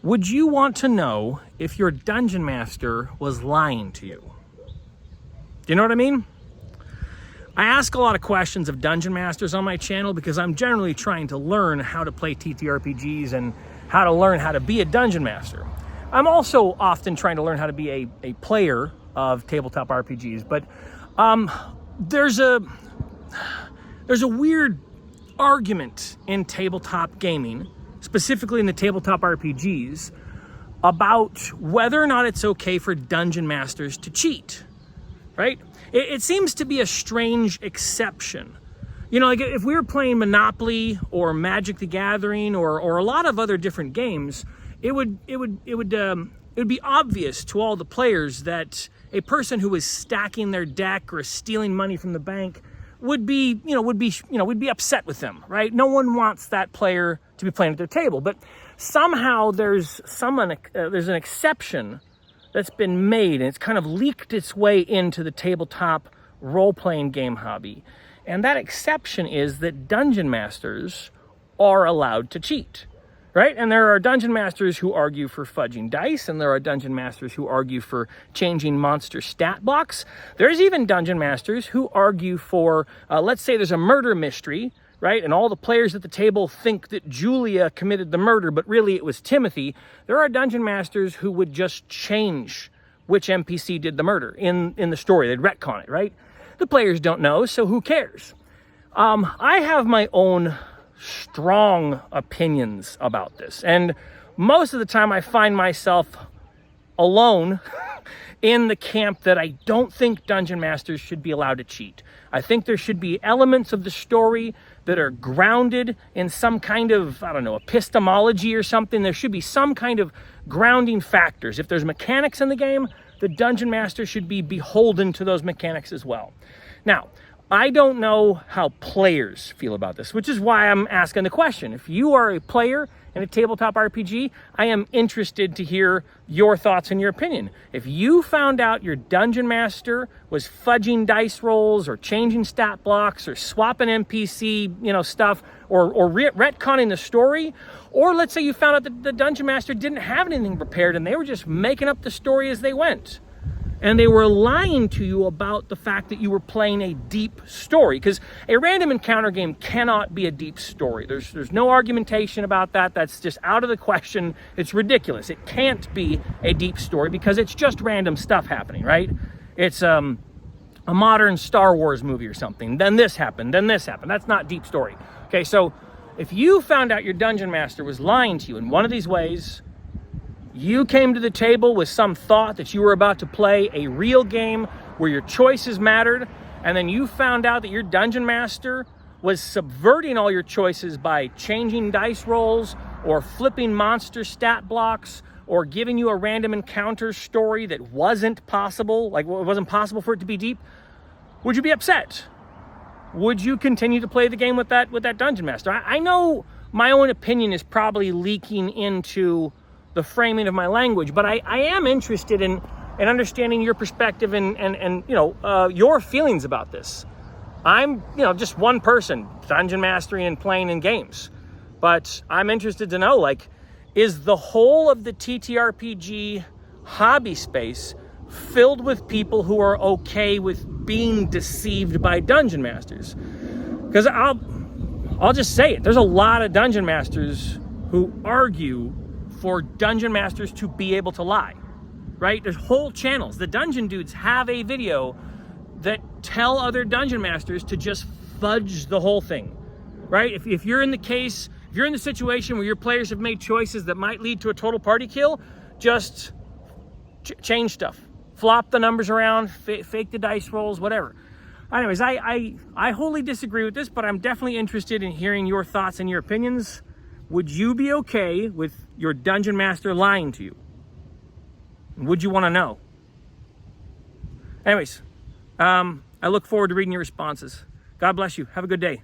Would you want to know if your dungeon master was lying to you? Do you know what I mean? I ask a lot of questions of dungeon masters on my channel because I'm generally trying to learn how to play TTRPGs and how to learn how to be a dungeon master. I'm also often trying to learn how to be a player of tabletop RPGs, but there's a weird argument in tabletop gaming, specifically in the tabletop RPGs, about whether or not it's okay for dungeon masters to cheat, right? It seems to be a strange exception. You know, like if we were playing Monopoly or Magic the Gathering or a lot of other different games, it would be obvious to all the players that a person who is stacking their deck or stealing money from the bank would be upset with them, right? No one wants that player to be playing at their table, but somehow there's an exception that's been made, and it's kind of leaked its way into the tabletop role-playing game hobby. And that exception is that dungeon masters are allowed to cheat, right? And there are dungeon masters who argue for fudging dice, and there are dungeon masters who argue for changing monster stat blocks. There's even dungeon masters who argue for, let's say there's a murder mystery, right? And all the players at the table think that Julia committed the murder, but really it was Timothy. There are dungeon masters who would just change which NPC did the murder in the story. They'd retcon it, right? The players don't know, so who cares? I have my own strong opinions about this, and most of the time I find myself alone in the camp that I don't think dungeon masters should be allowed to cheat. I think there should be elements of the story that are grounded in some kind of, I don't know, epistemology or something. There should be some kind of grounding factors. If there's mechanics in the game, the dungeon master should be beholden to those mechanics as well. Now, I don't know how players feel about this, which is why I'm asking the question. If you are a player in a tabletop RPG, I am interested to hear your thoughts and your opinion. If you found out your dungeon master was fudging dice rolls or changing stat blocks or swapping NPC, stuff, or retconning the story, or let's say you found out that the dungeon master didn't have anything prepared and they were just making up the story as they went, and they were lying to you about the fact that you were playing a deep story, because a random encounter game cannot be a deep story. There's no argumentation about that. That's just out of the question. It's ridiculous. It can't be a deep story because it's just random stuff happening, right? It's a modern Star Wars movie or something. Then this happened, then this happened. That's not deep story. Okay, so if you found out your dungeon master was lying to you in one of these ways, you came to the table with some thought that you were about to play a real game where your choices mattered, and then you found out that your dungeon master was subverting all your choices by changing dice rolls or flipping monster stat blocks or giving you a random encounter story that wasn't possible, like it wasn't possible for it to be deep, would you be upset? Would you continue to play the game with that dungeon master? I know my own opinion is probably leaking into the framing of my language, but I am interested in understanding your perspective and your feelings about this. I'm just one person dungeon mastering and playing in games, but I'm interested to know, like, is the whole of the TTRPG hobby space filled with people who are okay with being deceived by dungeon masters? Because I'll just say it, there's a lot of dungeon masters who argue for dungeon masters to be able to lie, right? There's whole channels. The dungeon dudes have a video that tell other dungeon masters to just fudge the whole thing, right? If you're in the situation where your players have made choices that might lead to a total party kill, just change stuff, flop the numbers around, fake the dice rolls, whatever. Anyways, I wholly disagree with this, but I'm definitely interested in hearing your thoughts and your opinions. Would you be okay with your dungeon master lying to you? Would you want to know? Anyways, I look forward to reading your responses. God bless you. Have a good day.